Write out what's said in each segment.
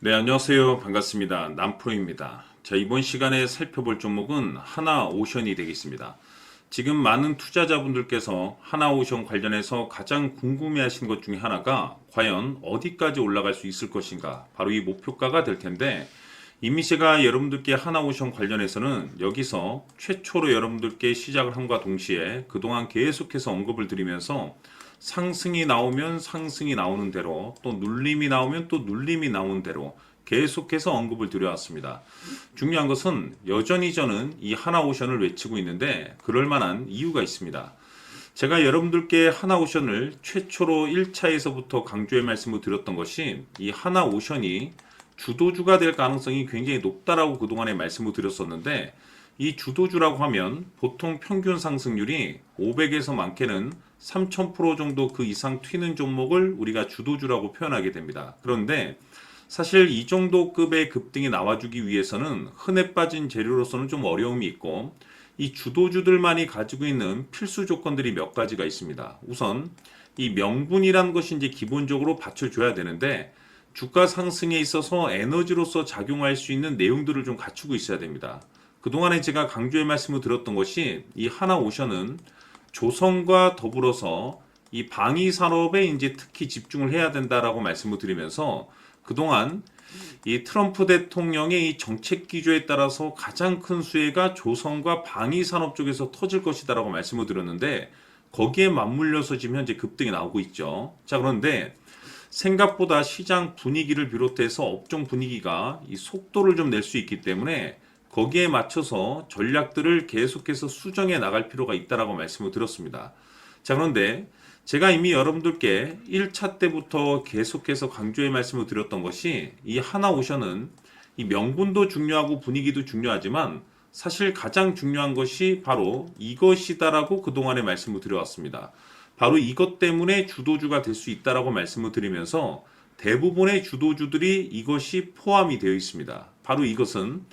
네, 안녕하세요. 반갑습니다. 남프로입니다. 자, 이번 시간에 살펴볼 종목은 하나오션이 되겠습니다. 지금 많은 투자자분들께서 하나오션 관련해서 가장 궁금해하시는 것 중에 하나가 과연 어디까지 올라갈 수 있을 것인가? 바로 이 목표가가 될 텐데 이미 제가 여러분들께 하나오션 관련해서는 여기서 최초로 여러분들께 시작을 함과 동시에 그동안 계속해서 언급을 드리면서 상승이 나오면 상승이 나오는 대로 또 눌림이 나오면 또 눌림이 나오는 대로 계속해서 언급을 드려왔습니다. 중요한 것은 여전히 저는 이 하나오션을 외치고 있는데 그럴 만한 이유가 있습니다. 제가 여러분들께 하나오션을 최초로 1차에서부터 강조의 말씀을 드렸던 것이 이 하나오션이 주도주가 될 가능성이 굉장히 높다라고 그동안에 말씀을 드렸었는데 이 주도주라고 하면 보통 평균 상승률이 500에서 많게는 3000% 정도 그 이상 튀는 종목을 우리가 주도주라고 표현하게 됩니다. 그런데 사실 이 정도 급의 급등이 나와주기 위해서는 흔해 빠진 재료로서는 좀 어려움이 있고 이 주도주들만이 가지고 있는 필수 조건들이 몇 가지가 있습니다. 우선 이 명분이라는 것이 이제 기본적으로 받쳐줘야 되는데 주가 상승에 있어서 에너지로서 작용할 수 있는 내용들을 좀 갖추고 있어야 됩니다. 그동안에 제가 강조의 말씀을 드렸던 것이 이 하나오션은 조선과 더불어서 이 방위 산업에 이제 특히 집중을 해야 된다라고 말씀을 드리면서 그동안 이 트럼프 대통령의 이 정책 기조에 따라서 가장 큰 수혜가 조선과 방위 산업 쪽에서 터질 것이다라고 말씀을 드렸는데 거기에 맞물려서 지금 현재 급등이 나오고 있죠. 자, 그런데 생각보다 시장 분위기를 비롯해서 업종 분위기가 이 속도를 좀 낼 수 있기 때문에 거기에 맞춰서 전략들을 계속해서 수정해 나갈 필요가 있다라고 말씀을 드렸습니다. 자, 그런데 제가 이미 여러분들께 1차 때부터 계속해서 강조의 말씀을 드렸던 것이 이 하나오션은 이 명분도 중요하고 분위기도 중요하지만 사실 가장 중요한 것이 바로 이것이다라고 그동안에 말씀을 드려왔습니다. 바로 이것 때문에 주도주가 될 수 있다라고 말씀을 드리면서 대부분의 주도주들이 이것이 포함이 되어 있습니다. 바로 이것은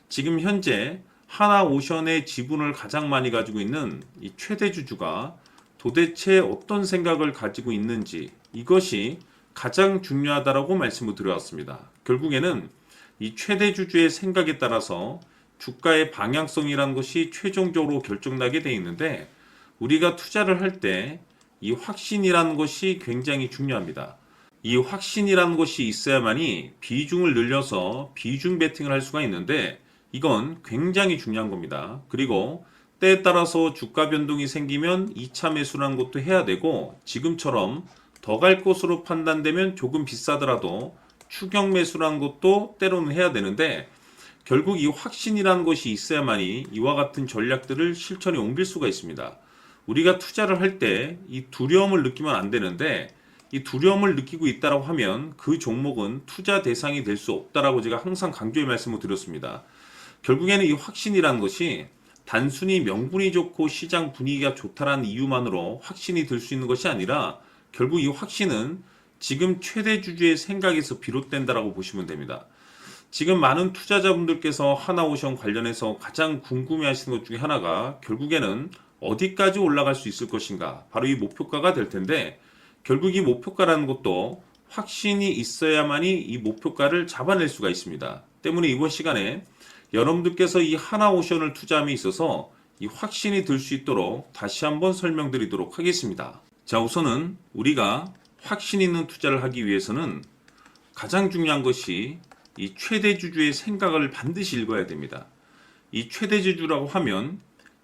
지금 현재 하나오션의 지분을 가장 많이 가지고 있는 이 최대 주주가 도대체 어떤 생각을 가지고 있는지 이것이 가장 중요하다라고 말씀을 드려왔습니다. 결국에는 이 최대 주주의 생각에 따라서 주가의 방향성이라는 것이 최종적으로 결정나게 돼 있는데 우리가 투자를 할 때 이 확신이라는 것이 굉장히 중요합니다. 이 확신이라는 것이 있어야만이 비중을 늘려서 비중 베팅을 할 수가 있는데 이건 굉장히 중요한 겁니다. 그리고 때에 따라서 주가 변동이 생기면 2차 매수라는 것도 해야 되고 지금처럼 더 갈 것으로 판단되면 조금 비싸더라도 추격 매수라는 것도 때로는 해야 되는데 결국 이 확신이라는 것이 있어야만이 이와 같은 전략들을 실천에 옮길 수가 있습니다. 우리가 투자를 할 때 이 두려움을 느끼면 안 되는데 이 두려움을 느끼고 있다라고 하면 그 종목은 투자 대상이 될 수 없다라고 제가 항상 강조의 말씀을 드렸습니다. 결국에는 이 확신이라는 것이 단순히 명분이 좋고 시장 분위기가 좋다라는 이유만으로 확신이 들 수 있는 것이 아니라 결국 이 확신은 지금 최대 주주의 생각에서 비롯된다라고 보시면 됩니다. 지금 많은 투자자분들께서 하나오션 관련해서 가장 궁금해하시는 것 중에 하나가 결국에는 어디까지 올라갈 수 있을 것인가 바로 이 목표가가 될 텐데 결국 이 목표가라는 것도 확신이 있어야만이 이 목표가를 잡아낼 수가 있습니다. 때문에 이번 시간에 여러분들께서 이 하나오션을 투자함에 있어서 이 확신이 들 수 있도록 다시 한번 설명드리도록 하겠습니다. 자, 우선은 우리가 확신 있는 투자를 하기 위해서는 가장 중요한 것이 이 최대 주주의 생각을 반드시 읽어야 됩니다. 이 최대 주주라고 하면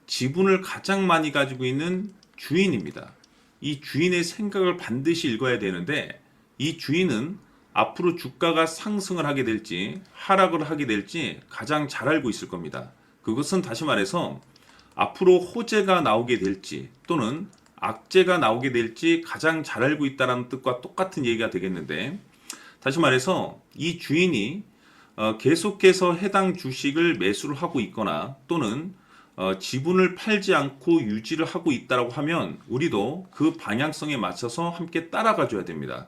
지분을 가장 많이 가지고 있는 주인입니다. 이 주인의 생각을 반드시 읽어야 되는데 이 주인은 앞으로 주가가 상승을 하게 될지 하락을 하게 될지 가장 잘 알고 있을 겁니다. 그것은 다시 말해서 앞으로 호재가 나오게 될지 또는 악재가 나오게 될지 가장 잘 알고 있다는 뜻과 똑같은 얘기가 되겠는데 다시 말해서 이 주인이 계속해서 해당 주식을 매수를 하고 있거나 또는 지분을 팔지 않고 유지를 하고 있다고 하면 우리도 그 방향성에 맞춰서 함께 따라가 줘야 됩니다.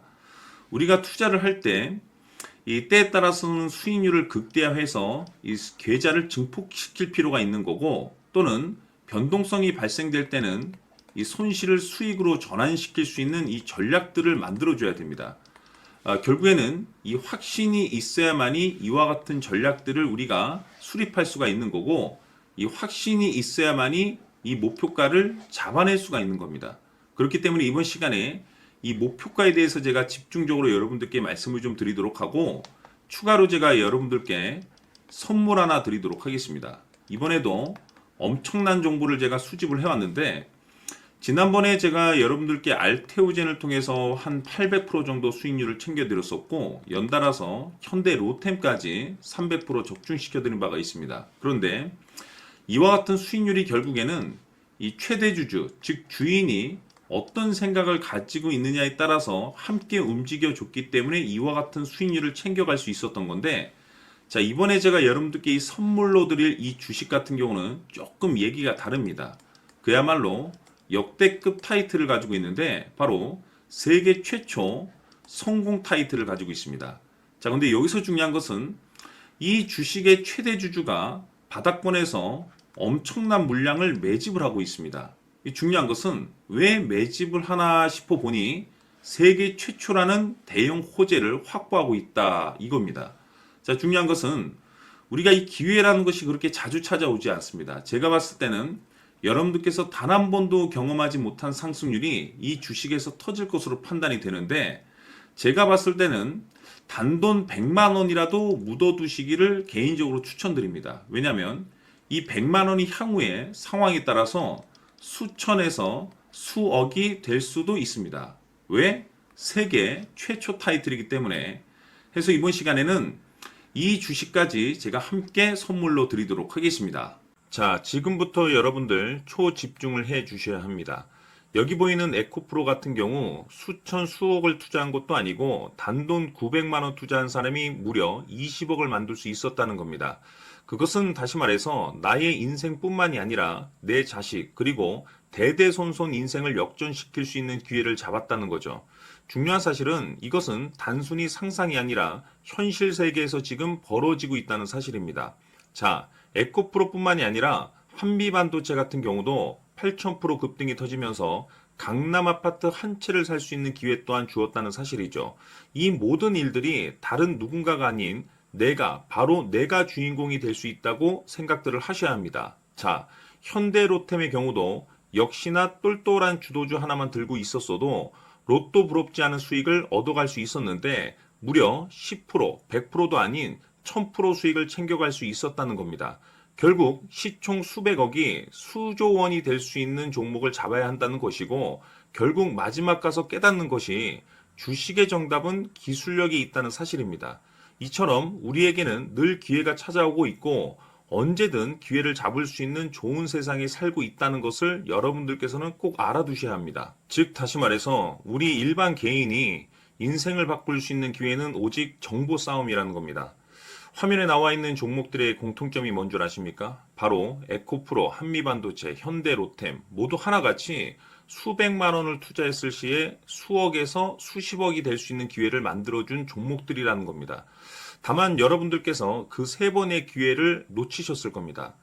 우리가 투자를 할 때 이 때에 따라서는 수익률을 극대화해서 이 계좌를 증폭시킬 필요가 있는 거고 또는 변동성이 발생될 때는 이 손실을 수익으로 전환시킬 수 있는 이 전략들을 만들어 줘야 됩니다. 결국에는 이 확신이 있어야만이 이와 같은 전략들을 우리가 수립할 수가 있는 거고, 이 확신이 있어야만이 이 목표가를 잡아낼 수가 있는 겁니다. 그렇기 때문에 이번 시간에 이 목표가에 대해서 제가 집중적으로 여러분들께 말씀을 좀 드리도록 하고, 추가로 제가 여러분들께 선물 하나 드리도록 하겠습니다. 이번에도 엄청난 정보를 제가 수집을 해왔는데, 지난번에 제가 여러분들께 알테오젠을 통해서 한 800% 정도 수익률을 챙겨드렸었고, 연달아서 현대 로템까지 300% 적중시켜드린 바가 있습니다. 그런데 이와 같은 수익률이 결국에는 이 최대주주, 즉 주인이 어떤 생각을 가지고 있느냐에 따라서 함께 움직여줬기 때문에 이와 같은 수익률을 챙겨갈 수 있었던 건데, 자, 이번에 제가 여러분들께 이 선물로 드릴 이 주식 같은 경우는 조금 얘기가 다릅니다. 그야말로 역대급 타이틀을 가지고 있는데, 바로 세계 최초 성공 타이틀을 가지고 있습니다. 자, 근데 여기서 중요한 것은 이 주식의 최대 주주가 바닥권에서 엄청난 물량을 매집을 하고 있습니다. 이 중요한 것은 왜 매집을 하나 싶어 보니 세계 최초라는 대형 호재를 확보하고 있다, 이겁니다. 자, 중요한 것은 우리가 이 기회라는 것이 그렇게 자주 찾아오지 않습니다. 제가 봤을 때는 여러분들께서 단 한 번도 경험하지 못한 상승률이 이 주식에서 터질 것으로 판단이 되는데, 제가 봤을 때는 단돈 100만 원이라도 묻어두시기를 개인적으로 추천드립니다. 왜냐하면 이 100만 원이 향후에 상황에 따라서 수천에서 수억이 될 수도 있습니다. 왜? 세계 최초 타이틀이기 때문에. 해서 이번 시간에는 이 주식까지 제가 함께 선물로 드리도록 하겠습니다. 자, 지금부터 여러분들 초집중을 해 주셔야 합니다. 여기 보이는 에코프로 같은 경우 수천 수억을 투자한 것도 아니고 단돈 900만 원 투자한 사람이 무려 20억을 만들 수 있었다는 겁니다. 그것은 다시 말해서 나의 인생뿐만이 아니라 내 자식 그리고 대대손손 인생을 역전시킬 수 있는 기회를 잡았다는 거죠. 중요한 사실은 이것은 단순히 상상이 아니라 현실 세계에서 지금 벌어지고 있다는 사실입니다. 자, 에코프로뿐만이 아니라 한미반도체 같은 경우도 8000% 급등이 터지면서 강남 아파트 한 채를 살 수 있는 기회 또한 주었다는 사실이죠. 이 모든 일들이 다른 누군가가 아닌 바로 내가 주인공이 될 수 있다고 생각들을 하셔야 합니다. 자, 현대로템의 경우도 역시나 똘똘한 주도주 하나만 들고 있었어도 로또 부럽지 않은 수익을 얻어갈 수 있었는데, 무려 10%, 100%도 아닌 1000% 수익을 챙겨갈 수 있었다는 겁니다. 결국 시총 수백억이 수조 원이 될 수 있는 종목을 잡아야 한다는 것이고, 결국 마지막 가서 깨닫는 것이 주식의 정답은 기술력이 있다는 사실입니다. 이처럼 우리에게는 늘 기회가 찾아오고 있고 언제든 기회를 잡을 수 있는 좋은 세상에 살고 있다는 것을 여러분들께서는 꼭 알아두셔야 합니다. 즉 다시 말해서 우리 일반 개인이 인생을 바꿀 수 있는 기회는 오직 정보 싸움이라는 겁니다. 화면에 나와 있는 종목들의 공통점이 뭔 줄 아십니까? 바로 에코프로, 한미반도체, 현대로템 모두 하나같이 수백만 원을 투자했을 시에 수억에서 수십억이 될 수 있는 기회를 만들어준 종목들이라는 겁니다. 다만 여러분들께서 그 세 번의 기회를 놓치셨을 겁니다.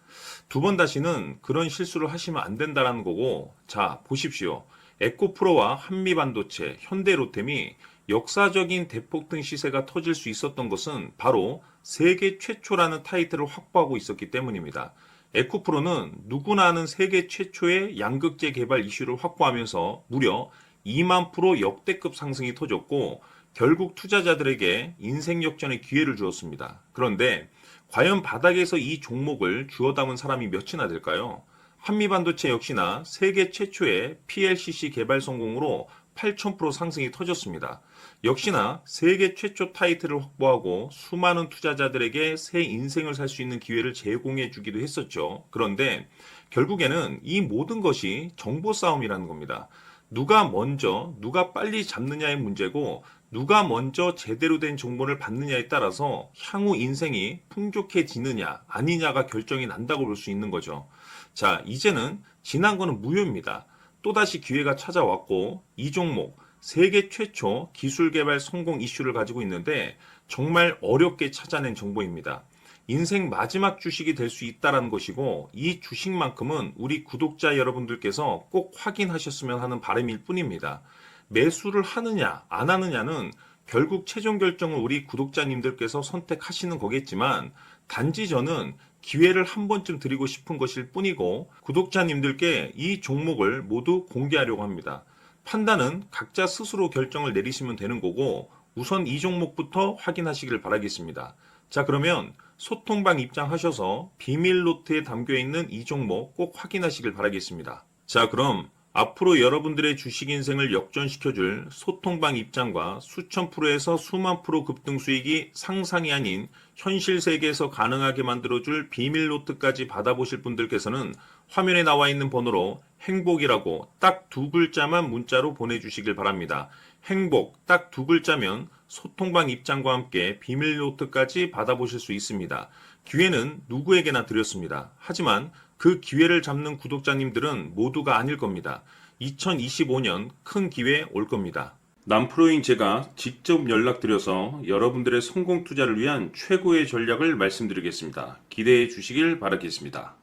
두 번 다시는 그런 실수를 하시면 안 된다는 거고, 자, 보십시오. 에코프로와 한미반도체, 현대로템이 역사적인 대폭등 시세가 터질 수 있었던 것은 바로 세계 최초라는 타이틀을 확보하고 있었기 때문입니다. 에코프로는 누구나 아는 세계 최초의 양극재 개발 이슈를 확보하면서 무려 2만 프로 역대급 상승이 터졌고, 결국 투자자들에게 인생 역전의 기회를 주었습니다. 그런데 과연 바닥에서 이 종목을 주워 담은 사람이 몇이나 될까요? 한미반도체 역시나 세계 최초의 PLCC 개발 성공으로 8000% 상승이 터졌습니다. 역시나 세계 최초 타이틀을 확보하고 수많은 투자자들에게 새 인생을 살 수 있는 기회를 제공해 주기도 했었죠. 그런데 결국에는 이 모든 것이 정보 싸움이라는 겁니다. 누가 먼저, 누가 빨리 잡느냐의 문제고, 누가 먼저 제대로 된 정보를 받느냐에 따라서 향후 인생이 풍족해지느냐 아니냐가 결정이 난다고 볼 수 있는 거죠. 자, 이제는 지난 거는 무효입니다. 또다시 기회가 찾아왔고, 이 종목 세계 최초 기술 개발 성공 이슈를 가지고 있는데 정말 어렵게 찾아낸 정보입니다. 인생 마지막 주식이 될 수 있다는 것이고, 이 주식만큼은 우리 구독자 여러분들께서 꼭 확인하셨으면 하는 바람일 뿐입니다. 매수를 하느냐 안 하느냐는 결국 최종 결정은 우리 구독자님들께서 선택하시는 거겠지만 단지 저는 기회를 한 번쯤 드리고 싶은 것일 뿐이고 구독자님들께 이 종목을 모두 공개하려고 합니다. 판단은 각자 스스로 결정을 내리시면 되는 거고 우선 이 종목부터 확인하시길 바라겠습니다. 자, 그러면 소통방 입장하셔서 비밀 노트에 담겨 있는 이 종목 꼭 확인하시길 바라겠습니다. 자, 그럼 앞으로 여러분들의 주식 인생을 역전시켜줄 소통방 입장과 수천 프로에서 수만 프로 급등 수익이 상상이 아닌 현실 세계에서 가능하게 만들어줄 비밀 노트까지 받아보실 분들께서는 화면에 나와 있는 번호로 행복이라고 딱 두 글자만 문자로 보내주시길 바랍니다. 행복 딱 두 글자면 소통방 입장과 함께 비밀 노트까지 받아보실 수 있습니다. 기회는 누구에게나 드렸습니다. 하지만 그 기회를 잡는 구독자님들은 모두가 아닐 겁니다. 2025년 큰 기회 올 겁니다. 남프로인 제가 직접 연락드려서 여러분들의 성공 투자를 위한 최고의 전략을 말씀드리겠습니다. 기대해 주시길 바라겠습니다.